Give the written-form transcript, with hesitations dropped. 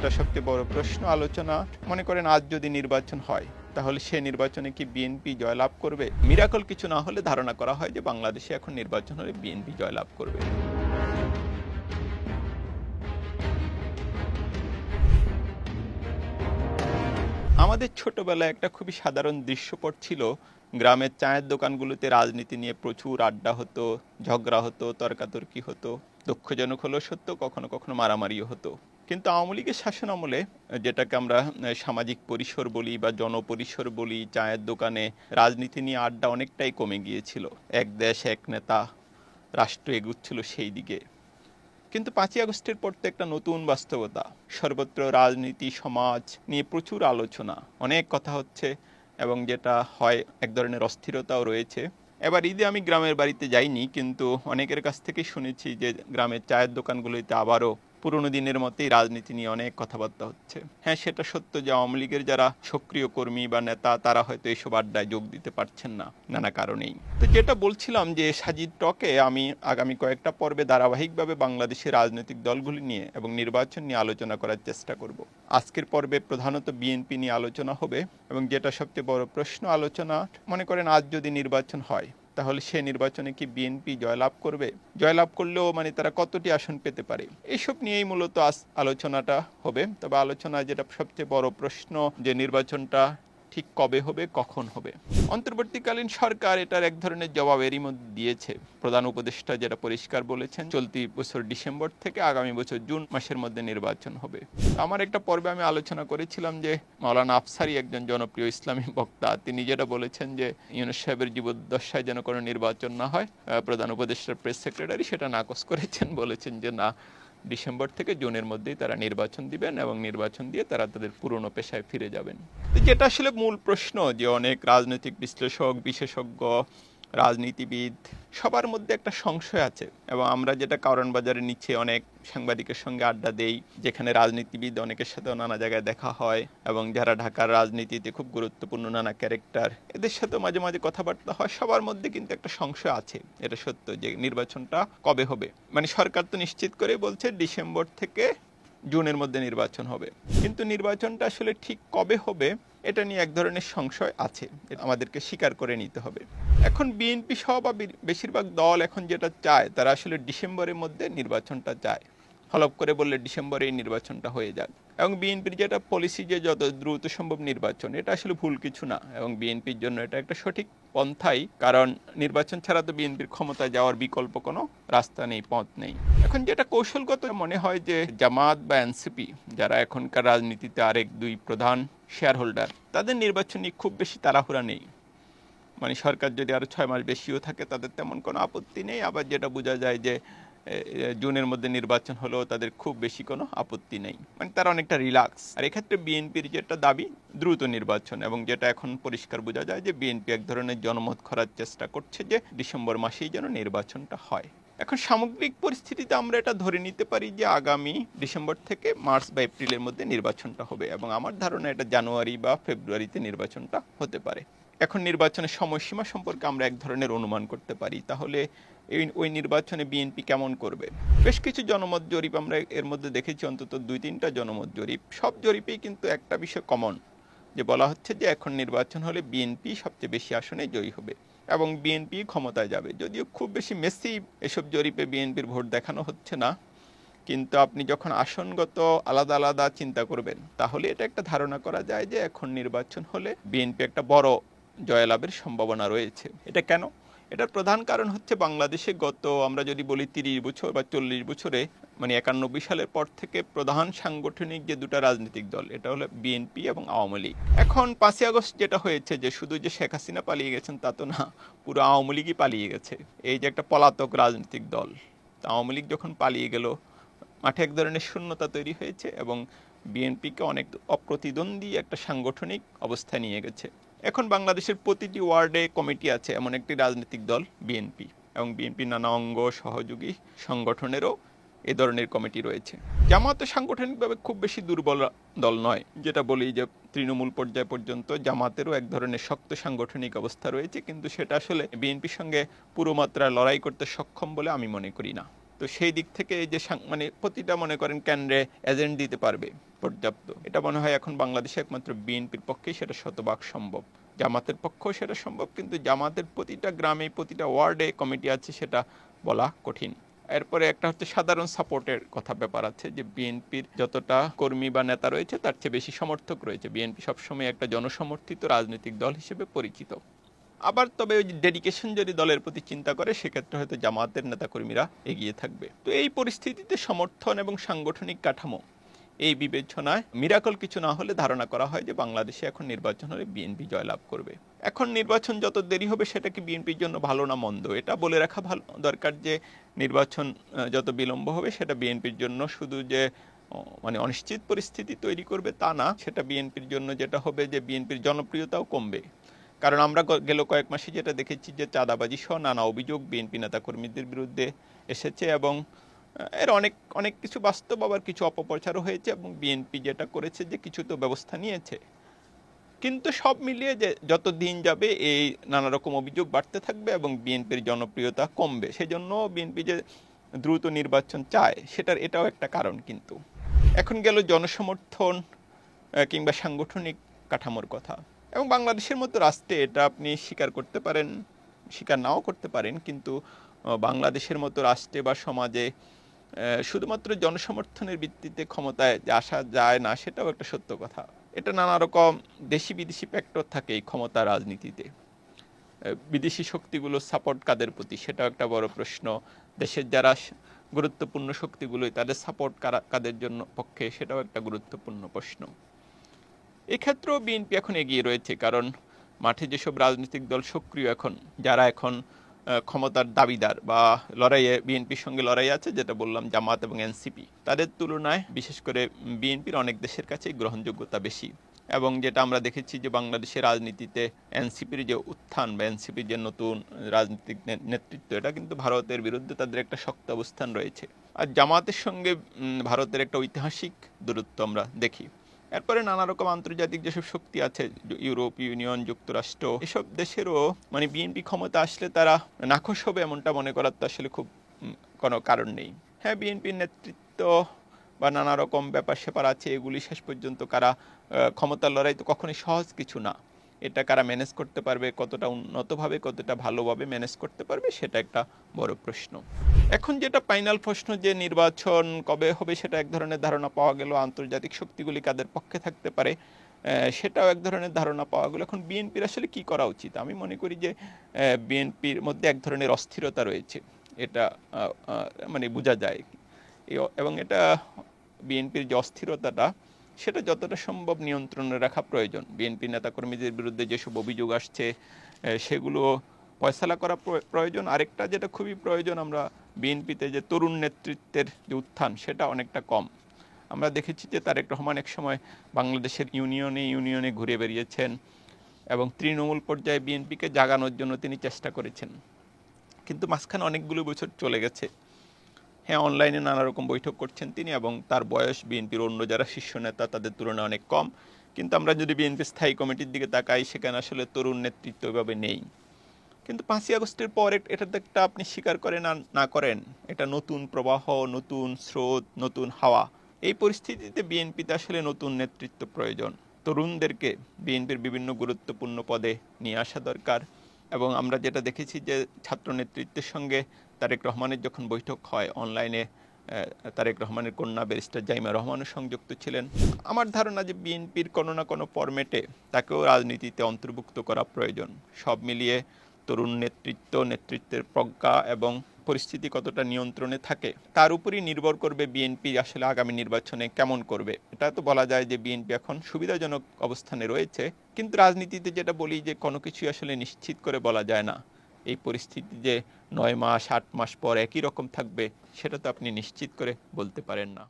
যেটা সবচেয়ে বড় প্রশ্ন আলোচনা, মনে করেন আজ যদি নির্বাচন হয় তাহলে সে নির্বাচনে কি বিএনপি জয়লাভ করবে? মিরাকল কিছু না হলে ধারণা করা হয় যে বাংলাদেশে এখন নির্বাচন হলে বিএনপি জয়লাভ করবে। আমাদের ছোটবেলায় একটা খুবই সাধারণ দৃশ্যপট ছিল, গ্রামের চায়ের দোকানগুলোতে রাজনীতি নিয়ে প্রচুর আড্ডা হতো, ঝগড়া হতো, তর্কাতর্কি হতো, দুঃখজনক হলেও সত্য, কখনো কখনো মারামারিও হতো। কিন্তু আওয়ামী লীগের শাসন আমলে, যেটাকে আমরা সামাজিক পরিসর বলি বা জনপরিসর বলি, চায়ের দোকানে রাজনীতি নিয়ে আড্ডা অনেকটাই কমে গিয়েছিল। এক দেশ এক নেতা, রাষ্ট্র এগুচ্ছিল সেই দিকে। কিন্তু 5ই আগস্টের পর তো একটা নতুন বাস্তবতা, সর্বত্র রাজনীতি সমাজ নিয়ে প্রচুর আলোচনা, অনেক কথা হচ্ছে, এবং যেটা হয় এক ধরনের অস্থিরতাও রয়েছে। এবার ঈদে আমি গ্রামের বাড়িতে যাইনি, কিন্তু অনেকের কাছ থেকে শুনেছি যে গ্রামের চায়ের দোকানগুলোতে আবারও পুরনো দিনের মতোই রাজনীতি নিয়ে অনেক কথাবার্তা হচ্ছে। হ্যাঁ, সেটা সত্য যে আওয়ামী লীগের যারা সক্রিয় কর্মী বা নেতা তারা হয়তো এইসব আড্ডায় যোগ দিতে পারছেন না নানা কারণেই। তো যেটা বলছিলাম যে সাজিদ টকে আমি আগামী কয়েকটা পর্বে ধারাবাহিকভাবে বাংলাদেশের রাজনৈতিক দলগুলি নিয়ে এবং নির্বাচন নিয়ে আলোচনা করার চেষ্টা করব। আজকের পর্বে প্রধানত বিএনপি নিয়ে আলোচনা হবে, এবং যেটা সবচেয়ে বড় প্রশ্ন আলোচনা, মনে করেন আজ যদি নির্বাচন হয় তাহলে সে নির্বাচনে কি বিএনপি জয়লাভ করবে? জয়লাভ করলেও তারা কতটি আসন পেতে পারে? এইসব নিয়েই মূলত আলোচনাটা হবে। তবে আলোচনায় যেটা সবচেয়ে বড় প্রশ্ন, যে নির্বাচনটা ঠিক কবে হবে, কখন হবে। অন্তর্বর্তীকালীন সরকার এটার এক ধরনের জবাব এরই মধ্যে দিয়েছে। প্রধান উপদেষ্টা যেটা পরিষ্কার বলেছেন, চলতি বছর ডিসেম্বর থেকে আগামী বছর জুন মাসের মধ্যে নির্বাচন হবে। আমার একটা পর্বে আমি আলোচনা করেছিলাম যে মাওলানা আফসারী, একজন জনপ্রিয় ইসলামী বক্তা, তিনি যেটা বলেছেন যে ইউনূস সাহেবের জীবদ্দশায় যেন কোনো নির্বাচন না হয়। প্রধান উপদেষ্টার প্রেস সেক্রেটারি সেটা নাকচ করেছেন, বলেছেন যে না, ডিসেম্বর থেকে জুনের মধ্যেই তারা নির্বাচন দিবেন এবং নির্বাচন দিয়ে তারা তাদের পুরনো পেশায় ফিরে যাবেন। যেটা আসলে মূল প্রশ্ন, যে অনেক রাজনৈতিক বিশ্লেষক, বিশেষজ্ঞ, রাজনীতিবিদ সবার মধ্যে একটা সংশয় আছে। এবং আমরা যেটা কারণ বাজারে নিচে অনেক সাংবাদিকের সঙ্গে আড্ডা দেই, যেখানে রাজনীতিবিদ অনেকের সাথেও নানা জায়গায় দেখা হয়, এবং যারা ঢাকার রাজনীতিতে খুব গুরুত্বপূর্ণ নানা ক্যারেক্টার, এদের সাথেও মাঝে মাঝে কথাবার্তা হয়, সবার মধ্যে কিন্তু একটা সংশয় আছে। এটা সত্য যে নির্বাচনটা কবে হবে। সরকার তো নিশ্চিত করে বলছে ডিসেম্বর থেকে জুনের মধ্যে নির্বাচন হবে, কিন্তু নির্বাচনটা আসলে ঠিক কবে হবে এটা নিয়ে এক ধরনের সংশয় আছে, আমাদেরকে স্বীকার করে নিতে হবে। এখন বিএনপি সহ বা বেশিরভাগ দল এখন যেটা চায়, তারা আসলে ডিসেম্বরের মধ্যে নির্বাচনটা চায়। হলপ করে বললে ডিসেম্বরে এই নির্বাচনটা হয়ে যাক। এবং বিএনপির যেটা পলিসি যে যত দ্রুত সম্ভব নির্বাচন, এটা আসলে ভুল কিছু না, এবং বিএনপির জন্য এটা একটা সঠিক পন্থাই। কারণ নির্বাচন ছাড়া তো বিএনপির ক্ষমতায় যাওয়ার বিকল্প কোনো রাস্তা নেই, পথ নেই। এখন যেটা কৌশলগত মনে হয় যে জামাত বা এনসিপি, যারা এখনকার রাজনীতিতে আরেক দুই প্রধান শেয়ার হোল্ডার, তাদের নির্বাচন নিয়ে খুব বেশি তাড়াহুড়া নেই। সরকার যদি আরও 6 মাস বেশিও থাকে তাদের তেমন কোনো আপত্তি নেই। আবার যেটা বোঝা যায় যে জুনের মধ্যে নির্বাচন হলেও তাদের খুব বেশি কোনো আপত্তি নেই, তারা অনেকটা রিল্যাক্স। আর এক্ষেত্রে বিএনপির যেটা দাবি দ্রুত নির্বাচন, এবং যেটা এখন পরিষ্কার বোঝা যায় যে বিএনপি এক ধরনের জনমত করার চেষ্টা করছে যে ডিসেম্বর মাসেই যেন নির্বাচনটা হয়। এখন সামগ্রিক পরিস্থিতিতে আমরা এটা ধরে নিতে পারি যে আগামী ডিসেম্বর থেকে মার্চ বা এপ্রিলের মধ্যে নির্বাচনটা হবে, এবং আমার ধারণা এটা জানুয়ারি বা ফেব্রুয়ারিতে নির্বাচনটা হতে পারে। এখন নির্বাচনের সময়সীমা সম্পর্কে আমরা এক ধরনের অনুমান করতে পারি, তাহলে ওই নির্বাচনে বিএনপি কেমন করবে। বেশ কিছু জনমত জরিপ আমরা এর মধ্যে দেখেছি, অন্তত 2-3টা জনমত জরিপ। সব জরিপেই কিন্তু একটা বিষয় কমন, যে বলা হচ্ছে যে এখন নির্বাচন হলে বিএনপি সবচেয়ে বেশি আসনে জয়ী হবে এবং বিএনপি ক্ষমতায় যাবে। যদিও খুব বেশি মেসি এসব জরিপে বিএনপির ভোট দেখানো হচ্ছে না, কিন্তু আপনি যখন আসনগত আলাদা আলাদা চিন্তা করবেন, তাহলে এটা একটা ধারণা করা যায় যে এখন নির্বাচন হলে বিএনপি একটা বড় জয়লাভের সম্ভাবনা রয়েছে। এটা কেন? এটার প্রধান কারণ হচ্ছে বাংলাদেশে গত, আমরা যদি বলি 30 বছর বা 40 বছরে, 91 সালের পর থেকে প্রধান সাংগঠনিক যে দুটো রাজনৈতিক দল, এটা হলো বিএনপি এবং আওয়ামী লীগ। এখন 5ই আগস্ট যেটা হয়েছে, যে শুধু যে শেখ হাসিনা পালিয়ে গেছেন তা তো না, পুরো আওয়ামী লীগই পালিয়ে গেছে। এই যে একটা পলাতক রাজনৈতিক দল, আওয়ামী লীগ যখন পালিয়ে গেল, মাঠে এক ধরনের শূন্যতা তৈরি হয়েছে, এবং বিএনপিকে অনেক অপ্রতিদ্বন্দ্বী একটা সাংগঠনিক অবস্থায় নিয়ে গেছে। এখন বাংলাদেশের প্রতিটি ওয়ার্ডে কমিটি আছে এমন একটি রাজনৈতিক দল বিএনপি, এবং বিএনপির নানা অঙ্গ সহযোগী সংগঠনেরও এ ধরনের কমিটি রয়েছে। জামাত সাংগঠনিকভাবে খুব বেশি দুর্বল দল নয়, যেটা বলি যে তৃণমূল পর্যায় পর্যন্ত জামাতেরও এক ধরনের শক্ত সাংগঠনিক অবস্থা রয়েছে, কিন্তু সেটা আসলে বিএনপির সঙ্গে পুরো মাত্রায় লড়াই করতে সক্ষম বলে আমি মনে করি না। তো সেই দিক থেকে এই যে মানে প্রতিটা মনে করেন কেন্দ্রে এজেন্ট দিতে পারবে পর্যাপ্ত, এটা মনে হয় এখন বাংলাদেশে একমাত্র বিএনপির পক্ষেই সেটা শতভাগ সম্ভব। জামাতের পক্ষেও সেটা সম্ভব, কিন্তু জামাতের প্রতিটা গ্রামে প্রতিটা ওয়ার্ডে কমিটি আছে সেটা বলা কঠিন। এরপরে একটা হচ্ছে সাধারণ সাপোর্টের কথা ব্যাপার আছে, যে বিএনপির যতটা কর্মী বা নেতা রয়েছে তার চেয়ে বেশি সমর্থক রয়েছে। বিএনপি সবসময় একটা জনসমর্থিত রাজনৈতিক দল হিসেবে পরিচিত। আবার তবে ওই ডেডিকেশন যদি দলের প্রতি চিন্তা করে সেক্ষেত্রে হয়তো জামাতের নেতাকর্মীরা এগিয়ে থাকবে। তো এই পরিস্থিতিতে সমর্থন এবং সাংগঠনিক কাঠামো এই বিবেচনায় মিরাকল কিছু না হলে ধারণা করা হয় যে বাংলাদেশে এখন নির্বাচন হলে বিএনপি জয়লাভ করবে। এখন নির্বাচন যত দেরি হবে সেটা কি বিএনপির জন্য ভালো না মন্দ, এটা বলে রাখা ভালো দরকার যে নির্বাচন যত বিলম্ব হবে সেটা বিএনপির জন্য শুধু যে মানে অনিশ্চিত পরিস্থিতি তৈরি করবে তা না, সেটা বিএনপির জন্য যেটা হবে যে বিএনপির জনপ্রিয়তাও কমবে। কারণ আমরা গেল কয়েক মাসে যেটা দেখেছি যে চাঁদাবাজি সহ নানা অভিযোগ বিএনপি নেতাকর্মীদের বিরুদ্ধে এসেছে, এবং এর অনেক অনেক কিছু বাস্তব, আবার কিছু অপপ্রচারও হয়েছে, এবং বিএনপি যেটা করেছে যে কিছু তো ব্যবস্থা নিয়েছে। কিন্তু সব মিলিয়ে যে যত দিন যাবে এই নানা রকম অভিযোগ বাড়তে থাকবে এবং বিএনপির জনপ্রিয়তা কমবে। সেজন্য বিএনপি যে দ্রুত নির্বাচন চায় সেটার এটাও একটা কারণ। কিন্তু এখন গেল জনসমর্থন কিংবা সাংগঠনিক কাঠামোর কথা, এবং বাংলাদেশের মতো রাষ্ট্রে এটা আপনি স্বীকার করতে পারেন, স্বীকার নাও করতে পারেন, কিন্তু বাংলাদেশের মতো রাষ্ট্রে বা সমাজে শুধুমাত্র জনসমর্থনের ভিত্তিতে ক্ষমতায় আসা যায় না, সেটাও একটা সত্য কথা। এটা নানা রকম দেশি বিদেশি ফ্যাক্টর থাকে এই ক্ষমতা রাজনীতিতে। বিদেশি শক্তিগুলো সাপোর্ট কাদের প্রতি সেটাও একটা বড় প্রশ্ন। দেশের যারা গুরুত্বপূর্ণ শক্তিগুলোই তাদের সাপোর্ট কাদের জন্য পক্ষে সেটাও একটা গুরুত্বপূর্ণ প্রশ্ন। এক্ষেত্রেও বিএনপি এখন এগিয়ে রয়েছে, কারণ মাঠে যেসব রাজনৈতিক দল সক্রিয় এখন, যারা এখন ক্ষমতার দাবিদার বা লড়াইয়ে বিএনপির সঙ্গে লড়াই আছে, যেটা বললাম জামাত এবং এনসিপি, তাদের তুলনায় বিশেষ করে বিএনপির অনেক দেশের কাছেই গ্রহণযোগ্যতা বেশি। এবং যেটা আমরা দেখেছি যে বাংলাদেশের রাজনীতিতে এনসিপির যে উত্থান বা এনসিপির যে নতুন রাজনৈতিক নেতৃত্ব, এটা কিন্তু ভারতের বিরুদ্ধে তাদের একটা শক্ত অবস্থান রয়েছে। আর জামাতের সঙ্গে ভারতের একটা ঐতিহাসিক দূরত্ব আমরা দেখি। এরপরে নানা রকম আন্তর্জাতিক যেসব শক্তি আছে, ইউরোপ ইউনিয়ন, যুক্তরাষ্ট্র, এসব দেশেরও মানে বিএনপি ক্ষমতা আসলে তারা নাখোশ হবে এমনটা মনে করার তো আসলে খুব কোনো কারণ নেই। হ্যাঁ, বিএনপির নেতৃত্ব বা নানা রকম ব্যাপার স্যাপার আছে, এগুলি শেষ পর্যন্ত কারা ক্ষমতার লড়াই তো কখনোই সহজ কিছু না। এটা কারা ম্যানেজ করতে পারবে, কতটা উন্নতভাবে কতটা ভালোভাবে ম্যানেজ করতে পারবে, সেটা একটা বড় প্রশ্ন। এখন যেটা ফাইনাল প্রশ্ন যে নির্বাচন কবে হবে, সেটা এক ধরনের ধারণা পাওয়া গেল। আন্তর্জাতিক শক্তিগুলি কাদের পক্ষে থাকতে পারে সেটাও এক ধরনের ধারণা পাওয়া গেল। এখন বিএনপির আসলে কি করা উচিত? আমি মনে করি যে বিএনপির মধ্যে এক ধরনের অস্থিরতা রয়েছে, এটা মানে বোঝা যায়। এবং এটা বিএনপির যে অস্থিরতাটা, সেটা যতটা সম্ভব নিয়ন্ত্রণে রাখা প্রয়োজন। বিএনপি নেতাকর্মীদের বিরুদ্ধে যেসব অভিযোগ আসছে সেগুলো ফয়সালা করা প্রয়োজন। আরেকটা যেটা খুবই প্রয়োজন, আমরা বিএনপিতে যে তরুণ নেতৃত্বের যে উত্থান, সেটা অনেকটা কম। আমরা দেখেছি যে তারেক রহমান এক সময় বাংলাদেশের ইউনিয়নে ঘুরে বেরিয়েছেন এবং তৃণমূল পর্যায়ে বিএনপিকে জাগানোর জন্য তিনি চেষ্টা করেছেন, কিন্তু মাঝখানে অনেকগুলো বছর চলে গেছে। হ্যাঁ, অনলাইনে নানা রকম বৈঠক করছেন তিনি, এবং তার বয়স বিএনপির অন্য যারা শীর্ষ নেতা তাদের তুলনায় অনেক কম। কিন্তু আমরা যদি বিএনপির স্থায়ী কমিটির দিকে তাকাই, সেখানে আসলে তরুণ নেতৃত্ব ওইভাবে নেই। কিন্তু 5ই আগস্টের পর এটা তো একটা, আপনি স্বীকার করেন আর না করেন, এটা নতুন প্রবাহ, নতুন স্রোত, নতুন হাওয়া। এই পরিস্থিতিতে বিএনপিতে আসলে নতুন নেতৃত্ব প্রয়োজন। তরুণদেরকে বিএনপির বিভিন্ন গুরুত্বপূর্ণ পদে নিয়ে আসা দরকার। এবং আমরা যেটা দেখেছি যে ছাত্র নেতৃত্বের সঙ্গে তারেক রহমানের যখন বৈঠক হয় অনলাইনে, তারেক রহমানের কন্যা ব্যারিস্টার জাইমা রহমানও সংযুক্ত ছিলেন। আমার ধারণা যে বিএনপির কোনো না কোনো ফরম্যাটে তাকেও রাজনীতিতে অন্তর্ভুক্ত করা প্রয়োজন। সব মিলিয়ে তরুণ নেতৃত্বের প্রজ্ঞা এবং পরিস্থিতি কতটা নিয়ন্ত্রণে থাকে তার উপরই নির্ভর করবে বিএনপি আসলে আগামী নির্বাচনে কেমন করবে। এটা তো বলা যায় যে বিএনপি এখন সুবিধাজনক অবস্থানে রয়েছে, কিন্তু রাজনীতিতে যেটা বলি যে কোনো কিছুই আসলে নিশ্চিত করে বলা যায় না। এই পরিস্থিতি যে 9 মাস 8 মাস পর একই রকম থাকবে, সেটা তো আপনি নিশ্চিত করে বলতে পারেন না।